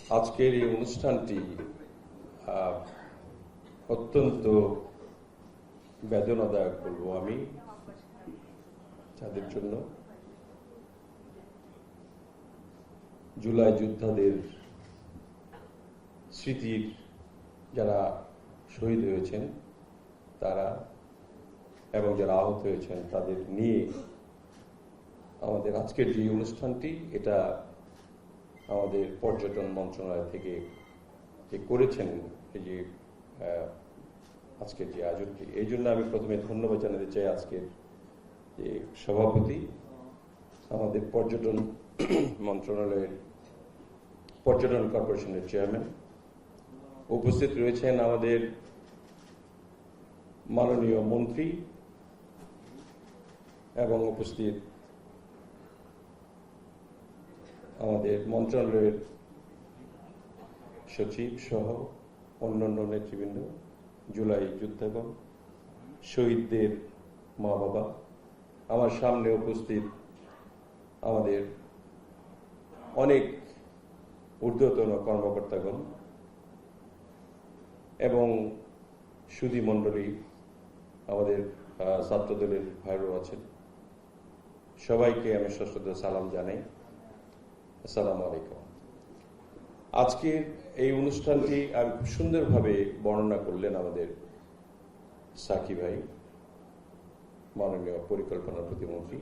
আজকের এই অনুষ্ঠানটি অত্যন্ত বেদনাদায়ক বলবো আমি যাদের জন্য জুলাই যোদ্ধাদের স্মৃতির যারা শহীদ হয়েছেন তারা এবং যারা আহত হয়েছেন তাদের নিয়ে আমাদের আজকের যে অনুষ্ঠানটি এটা আমাদের পর্যটন মন্ত্রণালয় থেকে যে করেছেন এই যে আজকের যে আয়োজনটি এই জন্য আমি প্রথমে ধন্যবাদ জানাতে চাই আজকের যে সভাপতি আমাদের পর্যটন মন্ত্রণালয়ের পর্যটন কর্পোরেশনের চেয়ারম্যান উপস্থিত রয়েছেন আমাদের মাননীয় মন্ত্রী এবং উপস্থিত আমাদের মন্ত্রণালয়ের সচিব সহ অন্যান্য নেতৃবৃন্দ জুলাই যোদ্ধাগণ শহীদদের মা বাবা আমার সামনে উপস্থিত আমাদের অনেক ঊর্ধ্বতন কর্মকর্তাগণ এবং সুধী মণ্ডলী আমাদের ছাত্রদলের ভাইরাও আছেন সবাইকে আমি সশ্রদ্ধ সালাম জানাই। আসসালামু আলাইকুম। আজকের এই অনুষ্ঠানটি আমি খুব সুন্দরভাবে বর্ণনা করলেন আমাদের সাকি ভাই মাননীয় পরিকল্পনা প্রতিমন্ত্রী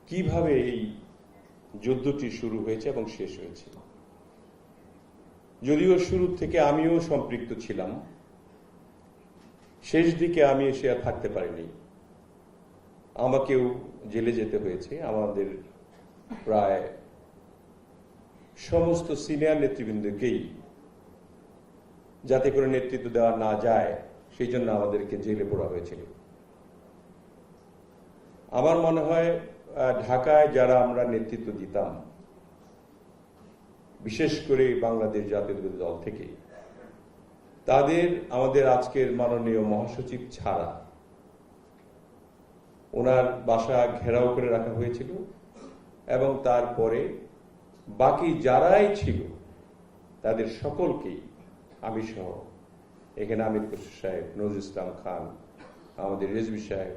কিভাবে এই যুদ্ধটি শুরু হয়েছে এবং শেষ হয়েছে। যদিও শুরু থেকে আমিও সম্পৃক্ত ছিলাম, শেষ দিকে আমি এসে আর থাকতে পারিনি, আমাকেও জেলে যেতে হয়েছে। আমাদের প্রায় সমস্ত সিনিয়র নেতৃবৃন্দকেই যাতে করে নেতৃত্ব দেওয়া না যায় সেই জন্য আমাদেরকে জেলে পোড়া হয়েছিল। আমার মনে হয় ঢাকায় যারা আমরা নেতৃত্ব দিতাম বিশেষ করে বাংলাদেশ জাতীয়তাবাদী দল থেকে তাদের আমাদের আজকের মাননীয় মহাসচিব ছাড়া ওনার বাসা ঘেরাও করে রাখা হয়েছিল এবং তারপরে বাকি যারাই ছিল তাদের সকলকেই আমি সহ এখানে আমির খসরু সাহেব, নজরুল ইসলাম খান, আমাদের রেজভী সাহেব,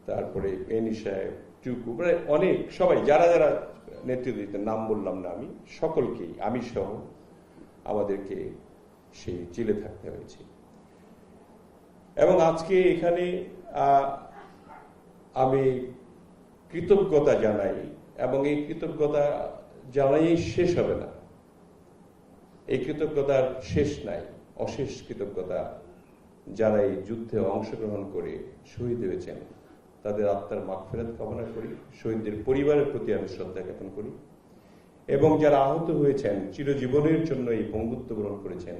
তারপরে এনি সাহেব, টুকু, অনেক সবাই যারা যারা নেতৃত্ব দিতেন নাম বললাম না আমি, সকলকেই আমি সহ আমাদেরকে সেই জেলে থাকতে হয়েছে। এবং আজকে এখানে আমি কৃতজ্ঞতা জানাই এবং এই কৃতজ্ঞতা জানাই শেষ হবে না, এই কৃতজ্ঞতার শেষ নাই, অশেষ কৃতজ্ঞতা যারা এই যুদ্ধে অংশগ্রহণ করে শহীদ হয়েছেন তাদের আত্মার মাগফিরাত কামনা করি, শহীদদের পরিবারের প্রতি আমি শ্রদ্ধা জ্ঞাপন করি এবং যারা আহত হয়েছেন চিরজীবনের জন্য এই বঙ্গুত্ব গ্রহণ করেছেন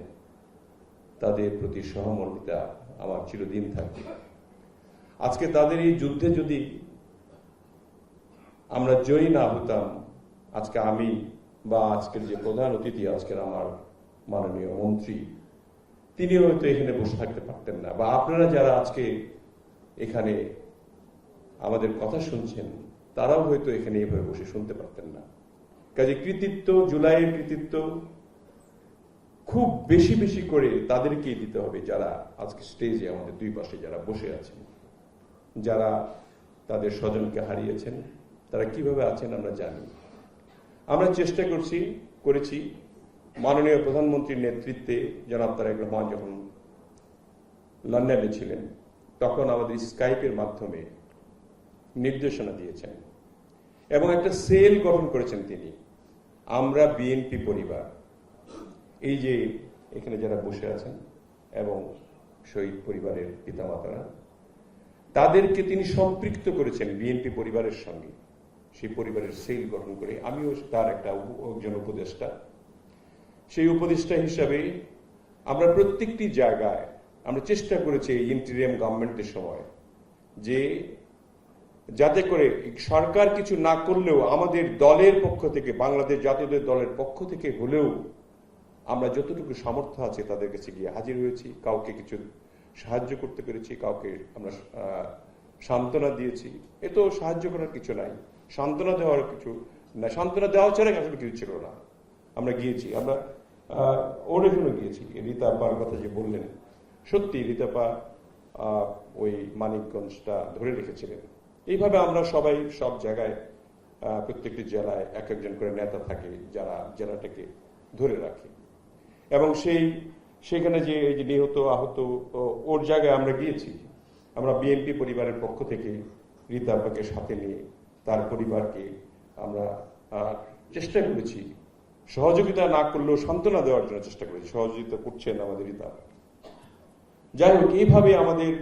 তাদের প্রতি সহমর্মিতা আমার চিরদিন থাকবে। আজকে তাদের এই যুদ্ধে যদি আমরা জয়ী না হতাম আজকে আমি বা আজকের যে প্রধান অতিথি আজকের আমার মাননীয় মন্ত্রী তিনি হয়তো এখানে বসে থাকতে পারতেন না, বা আপনারা যারা আজকে এখানে আমাদের কথা শুনছেন তারাও হয়তো এখানে এইভাবে বসে শুনতে পারতেন না। কাজে কৃতিত্ব, জুলাইয়ের কৃতিত্ব খুব বেশি বেশি করে তাদেরকেই দিতে হবে যারা আজকে স্টেজে আমাদের দুই পাশে যারা বসে আছেন, যারা তাদের স্বজনকে হারিয়েছেন, তারা কিভাবে আছেন আমরা জানি। আমরা চেষ্টা করেছি মাননীয় প্রধানমন্ত্রীর নেতৃত্বে জনাব তারেক রহমান যখন লন্ডনে ছিলেন তখন আমাদের স্কাইপের মাধ্যমে নির্দেশনা দিয়েছেন এবং একটা সেল গঠন করেছেন তিনি। আমরা বিএনপি পরিবার, এই যে এখানে যারা বসে আছেন এবং শহীদ পরিবারের পিতামাতারা, তাদেরকে তিনি সম্পৃক্ত করেছেন বিএনপি পরিবারের সঙ্গে। সেই পরিবারের সেল গঠন করে আমিও তার একজন উপদেষ্টা। সেই উপদেষ্টা হিসাবে আমরা প্রত্যেকটি জায়গায় আমরা চেষ্টা করেছি এই ইন্টিরিয়াম গভর্নমেন্টের সময় যে যাতে করে সরকার কিছু না করলেও আমাদের দলের পক্ষ থেকে, বাংলাদেশ জাতীয়তাবাদী দলের পক্ষ থেকে হলেও আমরা যতটুকু সামর্থ্য আছে তাদের কাছে গিয়ে হাজির হয়েছি। কাউকে কিছু সাহায্য করতে পেরেছি, কাউকে আমরা সান্ত্বনা দিয়েছি। এ তো সাহায্য করার কিছু নাই, সান্ত্বনা দেওয়ার কিছু না, সান্ত্বনা দেওয়া ছাড়া আসলে কিছু ছিল না। আমরা গিয়েছি, আমরা ওর এখানে গিয়েছি। রীতা আপার কথা যে বললেন, সত্যি রীতা আপা ওই মানিকগঞ্জটা ধরে রেখেছিলেন। এইভাবে আমরা সবাই সব জায়গায়, প্রত্যেকটি জেলায় এক একজন করে নেতা থাকে যারা জেলাটাকে ধরে রাখে। এবং সেখানে যে এই যে নিহত আহত, ওর জায়গায় আমরা গিয়েছি। আমরা বিএনপি পরিবারের পক্ষ থেকে রীতা আপাকে সাথে নিয়ে তার পরিবারকে আমরা চেষ্টা করেছি, সহযোগিতা না করলেও সান্ত্বনা দেওয়ার জন্য চেষ্টা করেছি। সহযোগিতা করছেন আমাদের রীতা। যাই হোক, এইভাবে আমাদের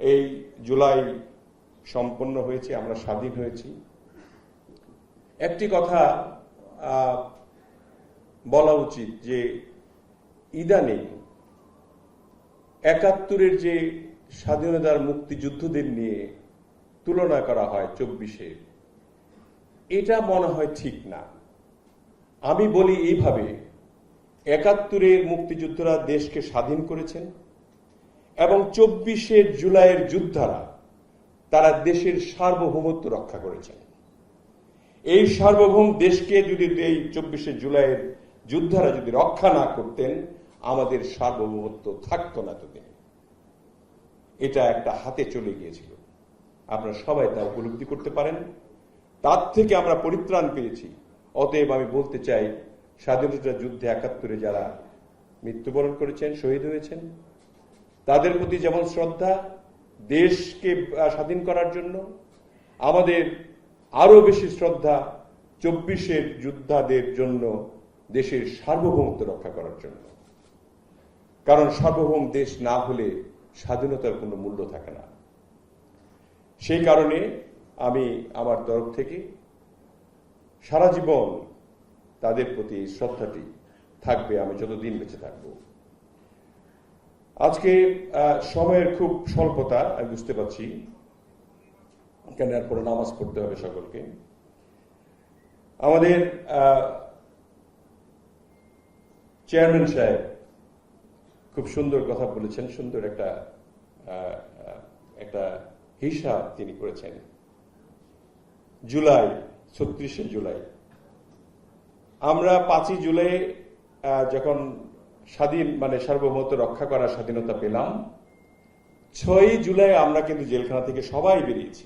এই জুলাই সম্পন্ন হয়েছে, আমরা স্বাধীন হয়েছি। একটি কথা বলা উচিত যে ইদানিং ৭১-এর যে স্বাধীনতার মুক্তিযুদ্ধদের নিয়ে তুলনা করা হয় ২৪-এ, এটা মনে হয় ঠিক না। আমি বলি এইভাবে, ৭১-এর মুক্তিযোদ্ধারা দেশকে স্বাধীন করেছেন এবং ২৪-এর জুলাইয়ের যোদ্ধারা তারা দেশের সার্বভৌমত্ব রক্ষা করেছেন। এই সার্বভৌম দেশকে যদি এই ২৪শে জুলাইয়ের যোদ্ধারা যদি রক্ষা না করতেন, আমাদের সার্বভৌমত্ব থাকতো না এতদিন। এটা একটা হাতে চলে গিয়েছিল, আপনারা সবাই তা উপলব্ধি করতে পারেন। তার থেকে আমরা পরিত্রাণ পেয়েছি। অতএব আমি বলতে চাই, স্বাধীনতা যুদ্ধে ৭১-এ যারা মৃত্যুবরণ করেছেন, শহীদ হয়েছেন, তাদের প্রতি যেমন শ্রদ্ধা, দেশকে স্বাধীন করার জন্য আমাদের আরো বেশি শ্রদ্ধা ২৪-এর যোদ্ধাদের জন্য, দেশের সার্বভৌমত্ব রক্ষা করার জন্য। কারণ সার্বভৌম দেশ না হলে স্বাধীনতার কোনো মূল্য থাকে না। সেই কারণে আমি আমার তরফ থেকে সারা জীবন তাদের প্রতি শ্রদ্ধাটি থাকবে, আমি যতদিন বেঁচে থাকব। আজকে সময়ের খুব স্বল্পতা আমি বুঝতে পারছি, কেন এরপরে নামাজ পড়তে হবে সকলকে। আমাদের চেয়ারম্যান সাহেব খুব সুন্দর কথা বলেছেন, সুন্দর একটা হিসাব তিনি করেছেন। জুলাই, ৩৬শে জুলাই, আমরা ৫ই জুলাই যখন স্বাধীন মানে সার্বভৌমত্ব রক্ষা করার স্বাধীনতা পেলাম, ৬ই জুলাই আমরা কিন্তু জেলখানা থেকে সবাই বেরিয়েছি।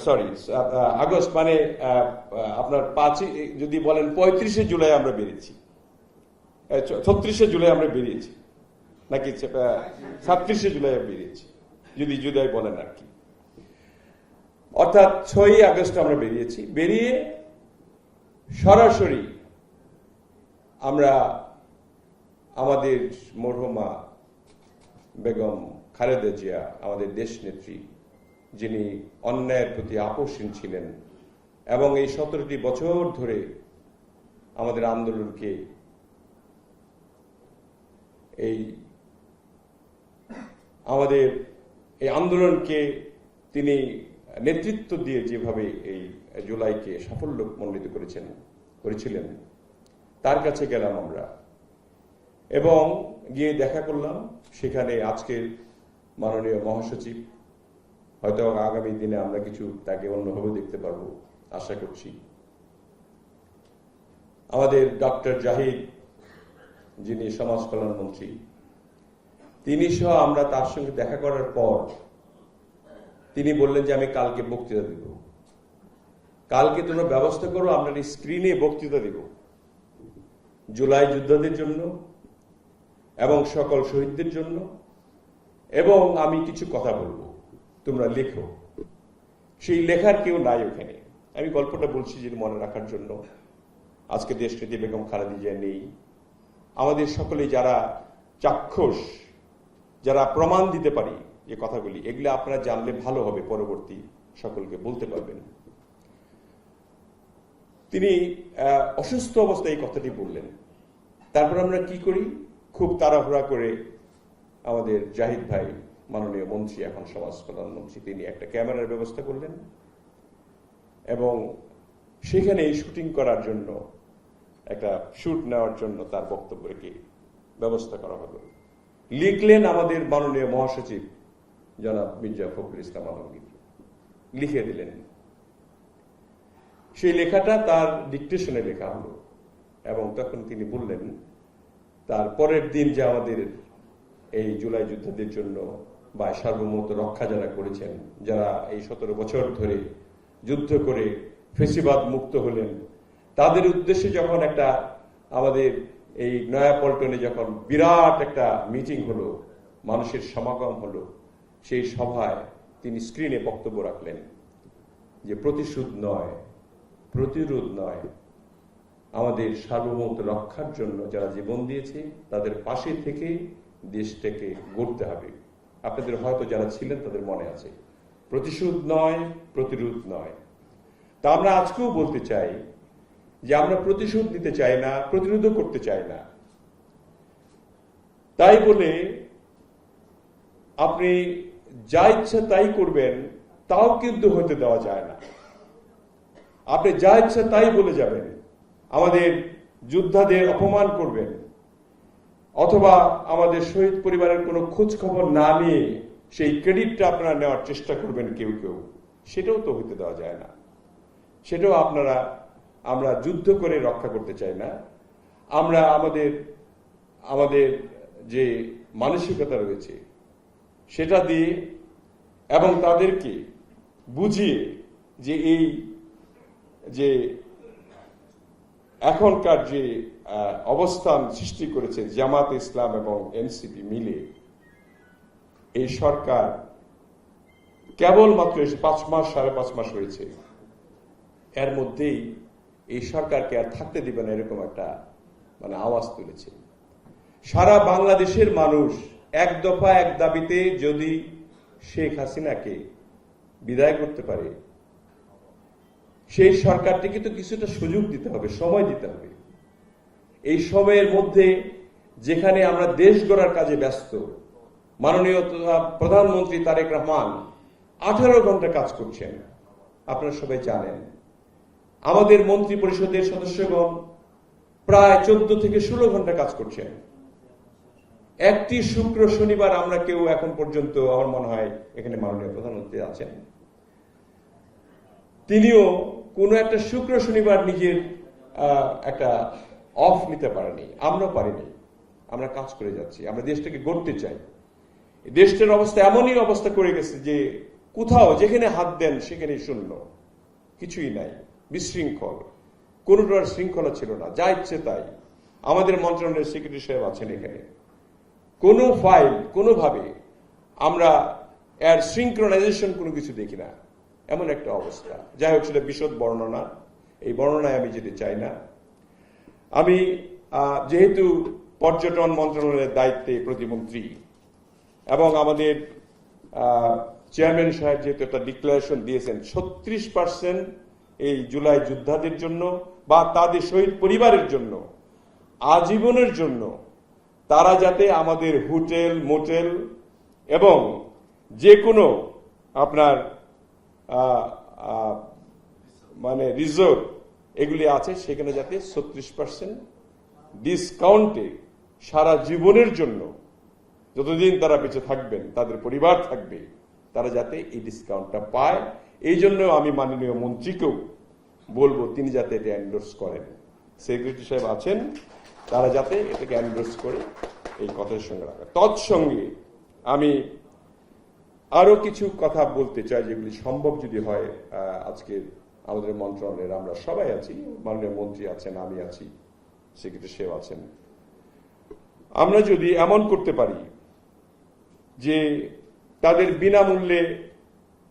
সরি, আগস্ট মানে আপনার ৫ই যদি বলেন ৩৫শে জুলাই আমরা বেরিয়েছি, ৩৬শে জুলাই আমরা বেরিয়েছি, নাকি ৩৭শে জুলাই বেরিয়েছি যদি জুলাই বলেন আর কি। অর্থাৎ ৬ই আগস্ট আমরা বেরিয়েছি। বেরিয়ে সরাসরি আমরা আমাদের মরহুমা বেগম খালেদা জিয়া, আমাদের দেশ নেত্রী, যিনি অন্যায়ের প্রতি আপোষহীন ছিলেন এবং এই ১৭টি বছর ধরে আমাদের আন্দোলনকে, আমাদের এই আন্দোলনকে তিনি নেতৃত্ব দিয়ে যেভাবে এই জুলাইকে সাফল্য মণ্ডিত করেছিলেন, তার কাছে গেলাম আমরা এবং গিয়ে দেখা করলাম। সেখানে আজকের মাননীয় মহাসচিব, হয়তো আগামী দিনে আমরা কিছু তাকে অন্যভাবে দেখতে পারবো আশা করছি। আমাদের ডক্টর জাহিদ, যিনি সমাজ কল্যাণ মন্ত্রী, তিনি সহ আমরা তার সঙ্গে দেখা করার পর তিনি বললেন যে আমি কালকে বক্তৃতা দিব, কালকে তোমরা ব্যবস্থা করো, আমরা স্ক্রিনে বক্তৃতা দিব জুলাই যোদ্ধাদের জন্য এবং সকল শহীদদের জন্য, এবং আমি কিছু কথা বলবো, তোমরা লেখো। সেই লেখার কেউ নাই ওখানে। আমি গল্পটা বলছি যে মনে রাখার জন্য। আজকে দেশনেত্রী বেগম খালেদা জিয়া নেই। আমাদের সকলে যারা চাক্ষুষ, যারা প্রমাণ দিতে পারি যে কথাগুলি, এগুলো আপনারা জানলে ভালো হবে, পরবর্তী সকলকে বলতে পারবেন। তিনি অসুস্থ অবস্থায় এই কথাটি বললেন। তারপর আমরা কি করি, খুব তাড়াহুড়া করে আমাদের জাহিদ ভাই, মাননীয় মন্ত্রী, এখন সমাজ কল্যাণ মন্ত্রী, তিনি একটা ক্যামেরার ব্যবস্থা করলেন এবং সেখানে শুটিং করার জন্য, একটা শুট নেওয়ার জন্য তার বক্তব্যকে ব্যবস্থা করা হলো। লিখলেন আমাদের মাননীয় মহাসচিব জনাব মির্জা ফখরুল ইসলাম আলমগীর, লিখে দিলেন। সেই লেখাটা তার ডিকটেশনে লেখা হলো, এবং তখন তিনি বললেন তার পরের দিন যে আমাদের এই জুলাই যুদ্ধের জন্য বা সার্বভৌমত্ব রক্ষা যারা করেছেন, যারা এই 17 বছর ধরে যুদ্ধ করে ফেসিবাদ মুক্ত হলেন, তাদের উদ্দেশ্যে যখন একটা আমাদের এই নয়াপল্টনে যখন বিরাট একটা মিটিং হলো, মানুষের সমাগম হলো, সেই সভায় তিনি স্ক্রিনে বক্তব্য রাখলেন যে প্রতিশোধ নয়, প্রতিরোধ নয়, আমাদের সার্বভৌমত্ব রক্ষার জন্য যারা জীবন দিয়েছে তাদের পাশে থেকে দেশটাকে গড়তে হবে। আপনাদের হয়তো যারা ছিলেন তাদের মনে আছে, প্রতিশোধ নয়, প্রতিরোধ নয়। তা আমরা আজকেও বলতে চাই যে আমরা প্রতিশোধ নিতে চাই না, প্রতিরোধও করতে চাই না। তাই বলে আপনি যা ইচ্ছা তাই করবেন তাও কিন্তু হতে দেওয়া যায় না। আপনি যা ইচ্ছা তাই বলে যাবেন, আমাদের যোদ্ধাদের অপমান করবেন, অথবা আমাদের শহীদ পরিবারের কোনো খোঁজ খবর না নিয়ে সেই ক্রেডিটটা আপনারা নেওয়ার চেষ্টা করবেন কেউ কেউ, সেটাও তো হতে দেওয়া যায় না। সেটাও আমরা যুদ্ধ করে রক্ষা করতে চাই না। আমরা আমাদের যে মানসিকতা রয়েছে সেটা দিয়ে এবং তাদেরকে বুঝিয়ে যে এই যে এখনকার যে অবস্থান সৃষ্টি করেছে জামাত ইসলাম এবং এনসিপি মিলে, এই সরকার কেবলমাত্র 5 মাস 5.5 মাস হয়েছে, এর মধ্যেই এই সরকারকে আর থাকতে দিবে না এরকম একটা আওয়াজ তুলেছে। সারা বাংলাদেশের মানুষ এক দফা এক দাবিতে যদি শেখ হাসিনাকে বিদায় করতে পারে, সেই সরকারটিকে তো কিছুটা সুযোগ দিতে হবে, সময় দিতে হবে। এই সময়ের মধ্যে যেখানে আমরা দেশ গড়ার কাজে ব্যস্ত, মাননীয় প্রধানমন্ত্রী তারেক রহমান 18 ঘন্টা কাজ করছেন, আপনারা সবাই জানেন। আমাদের মন্ত্রী পরিষদের সদস্যগণ প্রায় 14 থেকে 16 ঘন্টা কাজ করছেন। একটি শুক্র শনিবার আমরা কেউ এখন পর্যন্ত, আমার মনে হয় এখানে মাননীয় প্রধানমন্ত্রী আছেন, তিনিও কোনো একটা শুক্র শনিবার নিজের একটা অফ নিতে পারেনি, আমরা পারিনি। আমরা কাজ করে যাচ্ছি, আমরা দেশটাকে গড়তে চাই। দেশটার অবস্থা এমনই অবস্থা করে গেছে যে কোথাও যেখানে হাত দেন সেখানে শূন্য, কিছুই নাই, বিশৃঙ্খল, কোনোটার শৃঙ্খলা ছিল না, যা ইচ্ছে তাই। আমাদের মন্ত্রণালয়ের সেক্রেটারি সাহেব আছেন এখানে, কোনো ফাইল কোনোভাবে আমরা এর সিনক্রোনাইজেশন কোনো কিছু দেখি না, এমন একটা অবস্থা। যাই হোক, সেটা বিশদ বর্ণনা, এই বর্ণনায় আমি যেতে চাই না। আমি যেহেতু পর্যটন মন্ত্রণালয়ের দায়িত্বে প্রতিমন্ত্রী এবং আমাদের চেয়ারম্যান সাহেব যেহেতু একটা ডিক্লারেশন দিয়েছেন 36% এই জুলাই যোদ্ধাদের জন্য বা তাদের শহীদ পরিবারের জন্য আজীবনের জন্য তারা যাতে আমাদের হোটেল, মোটেল এবং যে কোনো আপনার রিসোর্ট এগুলি আছে সেখানে যাতে 36% ডিসকাউন্টে সারা জীবনের জন্য, যতদিন তারা বেঁচে থাকবেন, তাদের পরিবার থাকবে, তারা যাতে এই ডিসকাউন্টটা পায়। এই জন্য আমি মাননীয় মন্ত্রীকেও বলবো তিনি যাতে এটা এন্ডোর্স করেন। সেক্রেটারি সাহেব আছেন, তারা যাতে এটাকে এন্ডোর্স করে এই কথার সঙ্গে রাখা। তৎসঙ্গে আমি আরো কিছু কথা বলতে চাই, যেগুলি সম্ভব যদি হয়। আজকে আমাদের মন্ত্রণালয়ের আমরা সবাই আছি, মাননীয় মন্ত্রী আছেন, আমি আছি, সেক্রেটারি সাহেব আছেন। আমরা যদি এমন করতে পারি যে তাদের বিনামূল্যে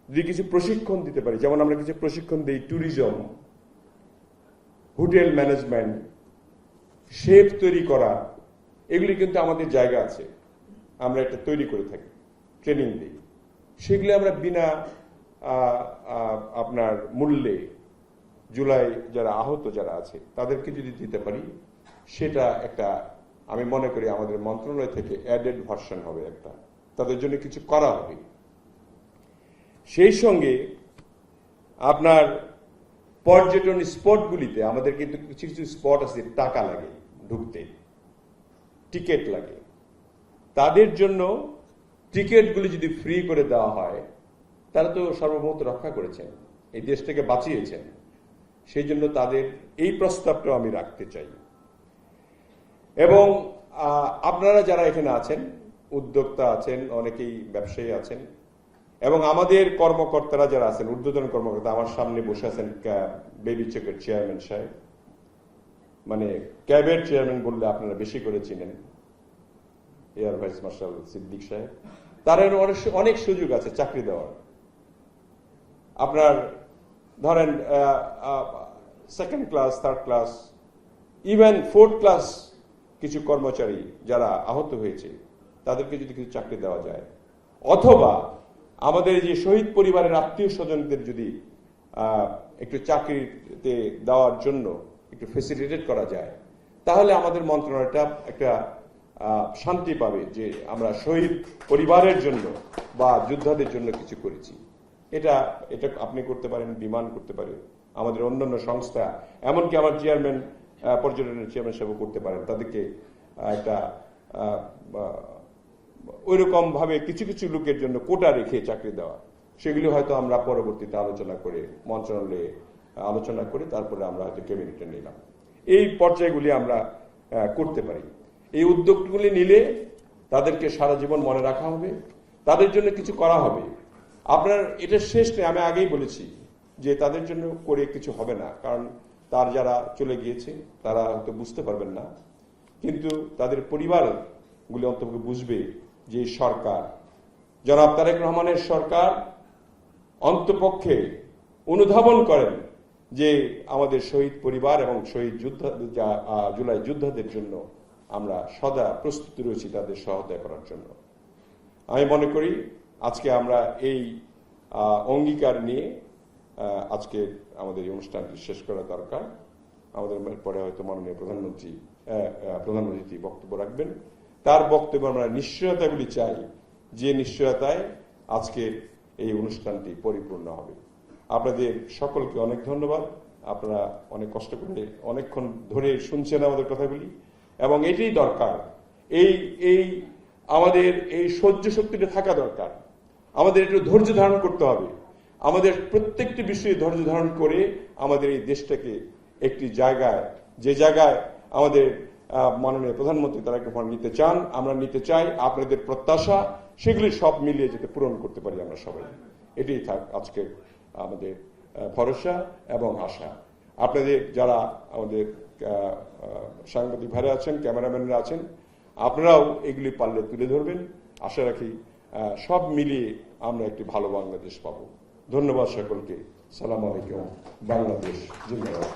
যদি কিছু প্রশিক্ষণ দিতে পারি, যেমন আমরা কিছু প্রশিক্ষণ দিই ট্যুরিজম, হোটেল ম্যানেজমেন্ট, শেফ তৈরি করা, এগুলি কিন্তু আমাদের জায়গা আছে, আমরা এটা তৈরি করে থাকি, ট্রেনিং দিই। সেগুলি আমরা বিনা আপনার মূল্যে জুলাই যারা আহত যারা আছে তাদেরকে যদি দিতে পারি, সেটা একটা আমি মনে করি আমাদের মন্ত্রণালয় থেকে অ্যাডেড ভার্সন হবে, একটা তাদের জন্য কিছু করা হবে। সেই সঙ্গে আপনার পর্যটন স্পটগুলিতে আমাদের কিন্তু কিছু কিছু স্পট আছে, টাকা লাগে ঢুকতে, টিকিট লাগে, তাদের জন্য টিকিটগুলি যদি ফ্রি করে দেওয়া হয়, তারা তো সার্বভৌমত্ব রক্ষা করেছেন, এই দেশটাকে বাঁচিয়েছেন। সেই জন্য তাদের এই প্রস্তাবটাও আমি রাখতে চাই। এবং আপনারা যারা এখানে আছেন, উদ্যোক্তা আছেন, অনেকেই ব্যবসায়ী আছেন, এবং আমাদের কর্মকর্তারা যারা আছেন, ঊর্ধ্বতন কর্মকর্তা, আমার সামনে বসে আছেন বেবি চেকের চেয়ারম্যান সাহেব, মানে ক্যাবের চেয়ারম্যান বললে আপনারা বেশি করে চিনেন, এয়ার ভাইস মার্শাল সিদ্দিক সাহেব, তার অনেক সুযোগ আছে চাকরি দেওয়ার। আপনার ধরেন second class, third class, even fourth class কিছু কর্মচারী যারা আহত হয়েছে তাদেরকে যদি কিছু চাকরি দেওয়া যায়, অথবা আমাদের যে শহীদ পরিবারের আত্মীয় স্বজনদের যদি একটু চাকরিতে দেওয়ার জন্য একটু ফেসিলিটেট করা যায়, তাহলে আমাদের মন্ত্রণালয়টা একটা শান্তি পাবে যে আমরা শহীদ পরিবারের জন্য বা যোদ্ধাদের জন্য কিছু করেছি। এটা আপনি করতে পারেন, বিমান করতে পারে, আমাদের অন্যান্য সংস্থা, এমনকি আমার চেয়ারম্যান, পর্যটনের চেয়ারম্যান সাহেব করতে পারেন। তাদেরকে একটা ওইরকম ভাবে কিছু কিছু লোকের জন্য কোটা রেখে চাকরি দেওয়া, সেগুলি হয়তো আমরা পরবর্তীতে আলোচনা করে মন্ত্রণালয়ে আলোচনা করে তারপরে আমরা হয়তো ক্যাবিনেটে নিলাম। এই পর্যায়গুলি আমরা করতে পারি। এই উদ্যোগগুলি নিলে তাদেরকে সারা জীবন মনে রাখা হবে, তাদের জন্য কিছু করা হবে। আপনার এটা শেষ নেই, আমি আগেই বলেছি যে তাদের জন্য করে কিছু হবে না, কারণ তার যারা চলে গিয়েছে তারা হয়তো বুঝতে পারবেন না, কিন্তু তাদের পরিবারগুলি অন্তত বুঝবে যে সরকার, জনাব তারেক রহমানের সরকার অন্তপক্ষে অনুধাবন করেন যে আমাদের শহীদ পরিবার এবং শহীদ যোদ্ধা, জুলাই যোদ্ধাদের জন্য আমরা সদা প্রস্তুত রয়েছি তাদের সহায়তা করার জন্য। আমি মনে করি আজকে আমরা এই অঙ্গীকার নিয়ে আজকে আমাদের এই অনুষ্ঠানটি শেষ করা দরকার। আমাদের পরে হয়তো মাননীয় প্রধানমন্ত্রী বক্তব্য রাখবেন। তার বক্তব্য আমরা নিশ্চয়তাগুলি চাই, যে নিশ্চয়তায় আজকের এই অনুষ্ঠানটি পরিপূর্ণ হবে। আপনাদের সকলকে অনেক ধন্যবাদ। আপনারা অনেক কষ্ট করে অনেকক্ষণ ধরে শুনছেন আমাদের কথাগুলি, এবং এটাই দরকার। আমাদের এই সহ্য শক্তিটা থাকা দরকার। আমাদের একটু ধৈর্য ধারণ করতে হবে। আমাদের প্রত্যেকটি বিষয়ে ধৈর্য ধারণ করে আমাদের এই দেশটাকে একটি জায়গায়, যে জায়গায় আমাদের মাননীয় প্রধানমন্ত্রী তারেক রহমান নিতে চান, আমরা নিতে চাই, আপনাদের প্রত্যাশা, সেগুলি সব মিলিয়ে যাতে পূরণ করতে পারি আমরা সবাই। এটাই থাক আজকে আমাদের ভরসা এবং আশা। আপনাদের যারা আমাদের সাংবাদিক ভাইরা আছেন, ক্যামেরাম্যানরা আছেন, আপনারাও এগুলি পারলে তুলে ধরবেন। আশা রাখি সব মিলিয়ে আমরা একটি ভালো বাংলাদেশ পাবো। ধন্যবাদ সকলকে। সালাম আলাইকুম। বাংলাদেশ জিন্দাবাদ।